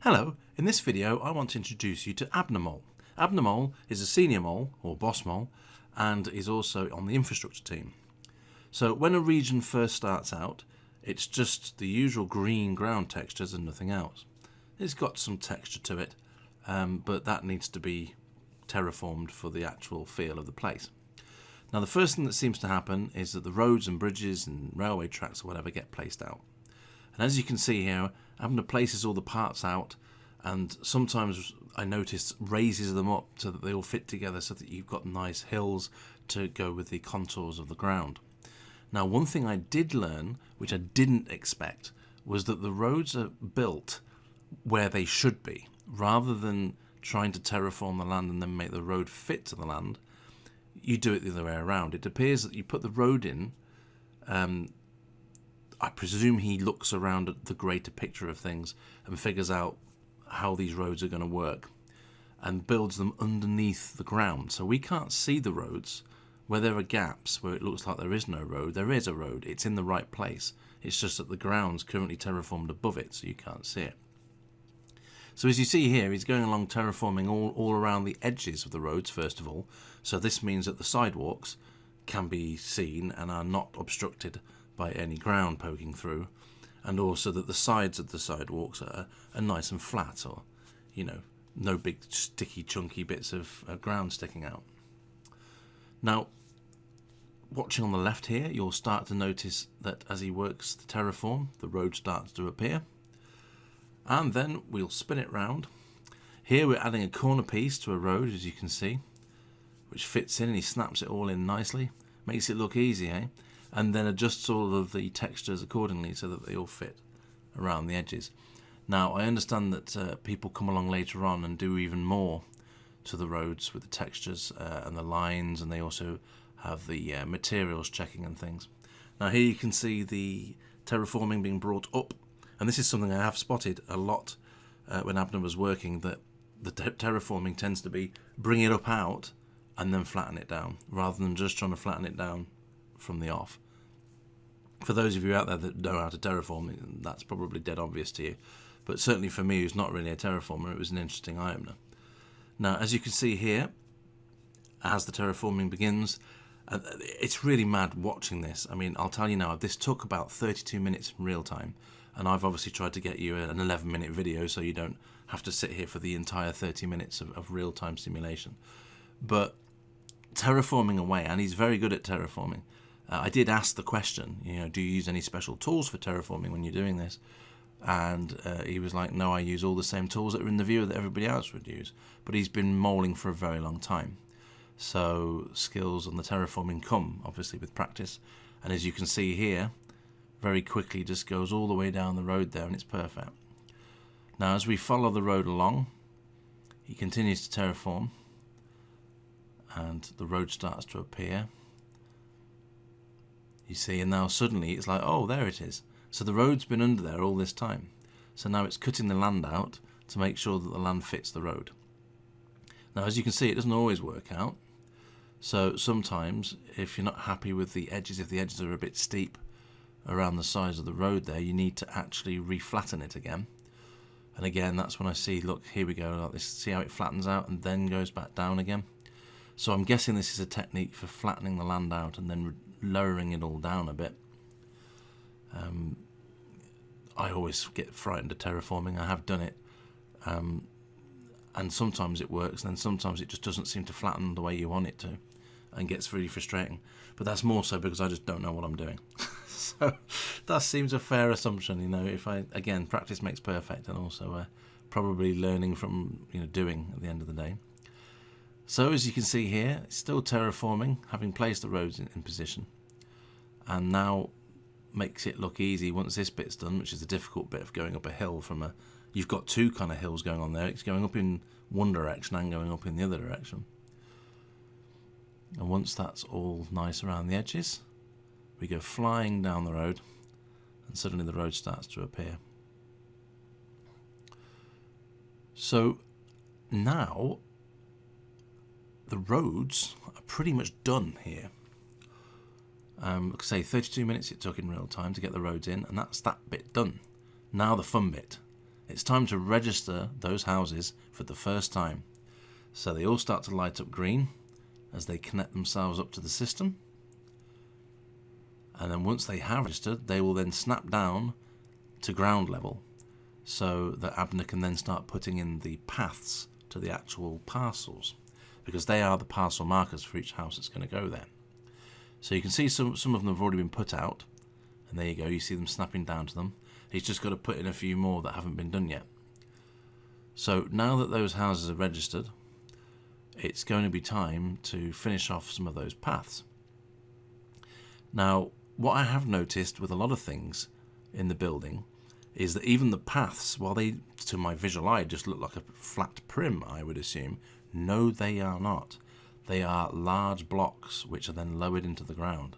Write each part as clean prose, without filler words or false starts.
Hello, in this video I want to introduce you to Abnor. Abnor is a senior mole, or boss mole, and is also on the infrastructure team. So when a region first starts out, it's just the usual green ground textures and nothing else. It's got some texture to it, but that needs to be terraformed for the actual feel of the place. Now the first thing that seems to happen is that the roads and bridges and railway tracks or whatever get placed out. And as you can see here, Abnor places all the parts out, and sometimes I notice raises them up so that they all fit together so that you've got nice hills to go with the contours of the ground. Now one thing I did learn, which I didn't expect, was that the roads are built where they should be. Rather than trying to terraform the land and then make the road fit to the land, you do it the other way around. It appears that you put the road in, I presume he looks around at the greater picture of things and figures out how these roads are going to work and builds them underneath the ground. So we can't see the roads. Where there are gaps, where it looks like there is no road, there is a road. It's in the right place. It's just that the ground's currently terraformed above it, so you can't see it. So as you see here, he's going along terraforming all around the edges of the roads, first of all. So this means that the sidewalks can be seen and are not obstructed by any ground poking through, and also that the sides of the sidewalks are nice and flat, or no big sticky chunky bits of ground sticking out. Now watching on the left here, you'll start to notice that as he works the terraform, the road starts to appear, and then we'll spin it round. Here we're adding a corner piece to a road, as you can see, which fits in, and he snaps it all in nicely, makes it look easy, and then adjusts all of the textures accordingly so that they all fit around the edges. Now I understand that people come along later on and do even more to the roads with the textures and the lines, and they also have the materials checking and things. Now here you can see the terraforming being brought up, and this is something I have spotted a lot when Abnor was working, that the terraforming tends to be bring it up out and then flatten it down, rather than just trying to flatten it down from the off. For those of you out there that know how to terraform, that's probably dead obvious to you, but certainly for me, who's not really a terraformer, it was an interesting eye-opener. Now as you can see here, as the terraforming begins, it's really mad watching this. I mean, I'll tell you now, this took about 32 minutes in real time, and I've obviously tried to get you an 11-minute video so you don't have to sit here for the entire 30 minutes of real-time simulation. But terraforming away, and he's very good at terraforming. I did ask the question, do you use any special tools for terraforming when you're doing this? And he was like, no, I use all the same tools that are in the viewer that everybody else would use. But he's been moling for a very long time. So skills on the terraforming come, obviously, with practice. And as you can see here, very quickly just goes all the way down the road there, and it's perfect. Now as we follow the road along, he continues to terraform, and the road starts to appear. You see, and now suddenly it's like, oh, there it is. So the road's been under there all this time. So now it's cutting the land out to make sure that the land fits the road. Now as you can see, it doesn't always work out. So sometimes if you're not happy with the edges, if the edges are a bit steep around the sides of the road there, you need to actually reflatten it again. And again, that's when I see, look, here we go, like this, see how it flattens out and then goes back down again. So I'm guessing this is a technique for flattening the land out and then lowering it all down a bit. I always get frightened of terraforming. I have done it, and sometimes it works, and then sometimes it just doesn't seem to flatten the way you want it to, and gets really frustrating. But that's more so because I just don't know what I'm doing. So that seems a fair assumption, if again, practice makes perfect, and also probably learning from doing at the end of the day. So as you can see here, it's still terraforming, having placed the roads in position, and now makes it look easy once this bit's done, which is the difficult bit of going up a hill from you've got two kind of hills going on there. It's going up in one direction and going up in the other direction. And once that's all nice around the edges, we go flying down the road, and suddenly the road starts to appear. So now the roads are pretty much done here. Like I say, 32 minutes it took in real time to get the roads in, and that's that bit done. Now the fun bit. It's time to register those houses for the first time. So they all start to light up green as they connect themselves up to the system. And then once they have registered, they will then snap down to ground level so that Abnor can then start putting in the paths to the actual parcels, because they are the parcel markers for each house that's going to go there. So you can see some of them have already been put out, and there you go, you see them snapping down to them. He's just got to put in a few more that haven't been done yet. So now that those houses are registered, it's going to be time to finish off some of those paths. Now, what I have noticed with a lot of things in the building is that even the paths, while they, to my visual eye, just look like a flat prim, I would assume, no, they are not. They are large blocks which are then lowered into the ground.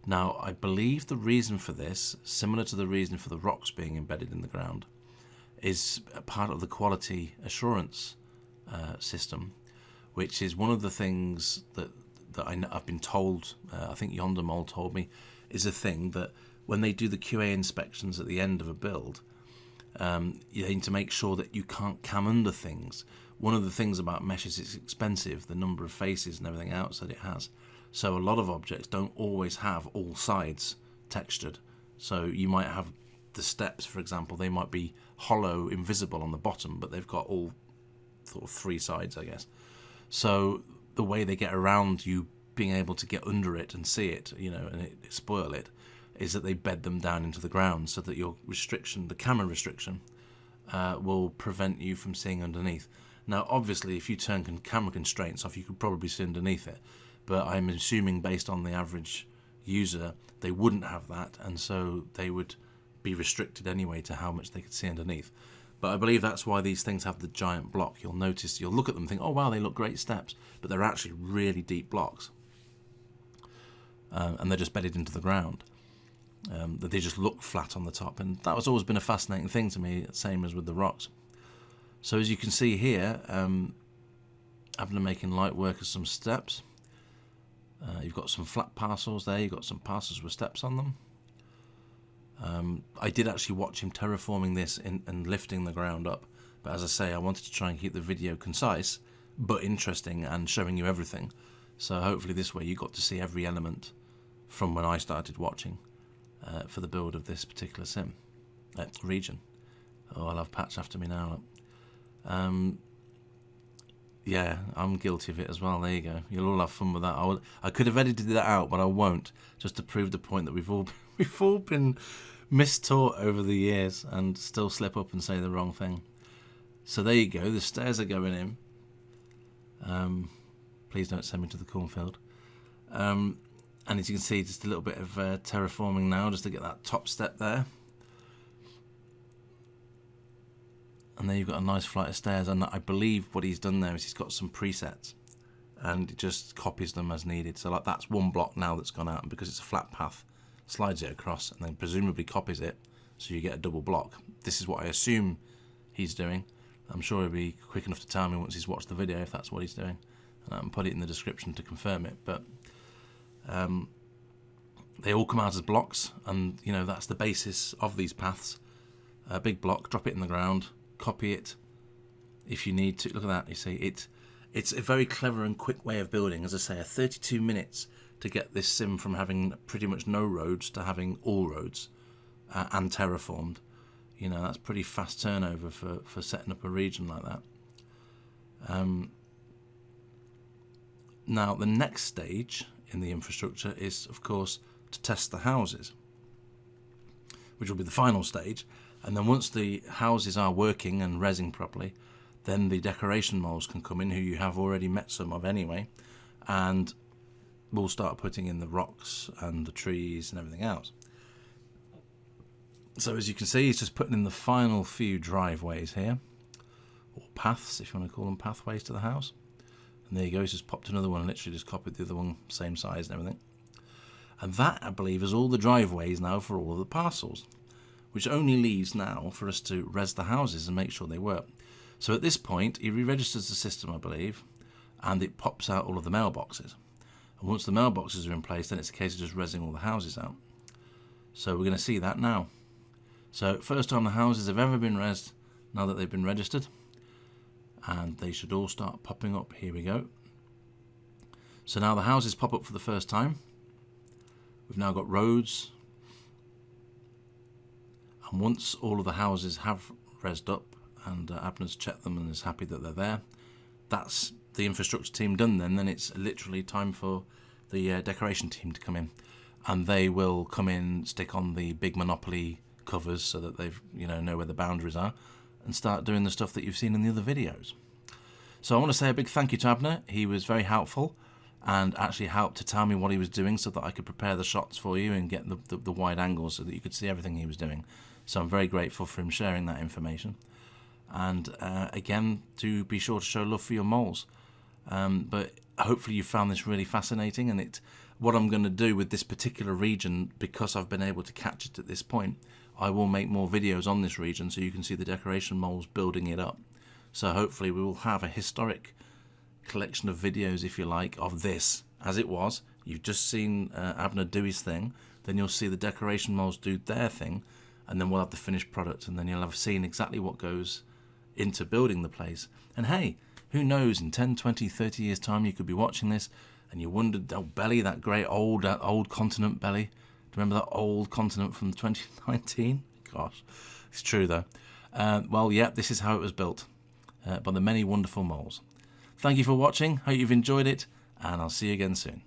Now, I believe the reason for this, similar to the reason for the rocks being embedded in the ground, is a part of the quality assurance system, which is one of the things that I've been told, I think Yonder Mole told me, is a thing that when they do the QA inspections at the end of a build, you need to make sure that you can't cam under things. One of the things about mesh is it's expensive, the number of faces and everything else that it has. So a lot of objects don't always have all sides textured. So you might have the steps, for example, they might be hollow, invisible on the bottom, but they've got all sort of three sides, I guess. So the way they get around you being able to get under it and see it, and spoil it, is that they bed them down into the ground so that your restriction, the camera restriction, will prevent you from seeing underneath. Now, obviously, if you turn camera constraints off, you could probably see underneath it, but I'm assuming based on the average user, they wouldn't have that, and so they would be restricted anyway to how much they could see underneath. But I believe that's why these things have the giant block. You'll notice, you'll look at them and think, oh wow, they look great steps, but they're actually really deep blocks. And they're just bedded into the ground. That they just look flat on the top, and that has always been a fascinating thing to me, same as with the rocks. So as you can see here, Abnor making light work of some steps. You've got some flat parcels there, you've got some parcels with steps on them. I did actually watch him terraforming this and lifting the ground up, but as I say, I wanted to try and keep the video concise but interesting and showing you everything. So hopefully this way you got to see every element from when I started watching for the build of this particular region. Oh, I'll have Patch after me now. Yeah, I'm guilty of it as well. There you go. You'll all have fun with that. I could have edited that out, but I won't, just to prove the point that we've all been mistaught over the years and still slip up and say the wrong thing. So there you go. The stairs are going in. Please don't send me to the cornfield. And as you can see, just a little bit of terraforming now, just to get that top step there. And there you've got a nice flight of stairs, and I believe what he's done there is he's got some presets and it just copies them as needed. So like that's one block now that's gone out, and because it's a flat path, slides it across and then presumably copies it, so you get a double block. This is what I assume he's doing. I'm sure he'll be quick enough to tell me once he's watched the video if that's what he's doing, and I can put it in the description to confirm it. But they all come out as blocks, and that's the basis of these paths. A big block, drop it in the ground, copy it if you need to. Look at that, you see, it's a very clever and quick way of building. As I say, 32 minutes to get this sim from having pretty much no roads to having all roads and terraformed. That's pretty fast turnover for setting up a region like that. Now the next stage in the infrastructure is, of course, to test the houses, which will be the final stage. And then once the houses are working and rezzing properly, then the decoration moles can come in, who you have already met some of anyway, and we'll start putting in the rocks and the trees and everything else. So as you can see, he's just putting in the final few driveways here, or paths, if you want to call them pathways to the house. And there you go, he's just popped another one and literally just copied the other one, same size and everything. And that, I believe, is all the driveways now for all of the parcels, which only leaves now for us to res the houses and make sure they work. So at this point, he re-registers the system, I believe, and it pops out all of the mailboxes. And once the mailboxes are in place, then it's a case of just resing all the houses out. So we're going to see that now. So first time the houses have ever been resed now that they've been registered. And they should all start popping up. Here we go. So now the houses pop up for the first time. We've now got roads. And once all of the houses have rezzed up and Abner's checked them and is happy that they're there, that's the infrastructure team done then. Then it's literally time for the decoration team to come in. And they will come in, stick on the big Monopoly covers so that they've, know where the boundaries are, and start doing the stuff that you've seen in the other videos. So I want to say a big thank you to Abner. He was very helpful and actually helped to tell me what he was doing so that I could prepare the shots for you and get the wide angles so that you could see everything he was doing. So I'm very grateful for him sharing that information. And again, do be sure to show love for your moles. But hopefully you found this really fascinating, and what I'm going to do with this particular region, because I've been able to catch it at this point, I will make more videos on this region so you can see the decoration moles building it up. So hopefully we will have a historic collection of videos, if you like, of this as it was. You've just seen Abner do his thing, then you'll see the decoration moles do their thing, and then we'll have the finished product, and then you'll have seen exactly what goes into building the place. And hey, who knows, in 10, 20, 30 years time you could be watching this and you wondered, oh, Belly, that great old continent, Belly. Do you remember that old continent from 2019? Gosh, it's true though. Well, yeah, this is how it was built by the many wonderful moles. Thank you for watching, hope you've enjoyed it, and I'll see you again soon.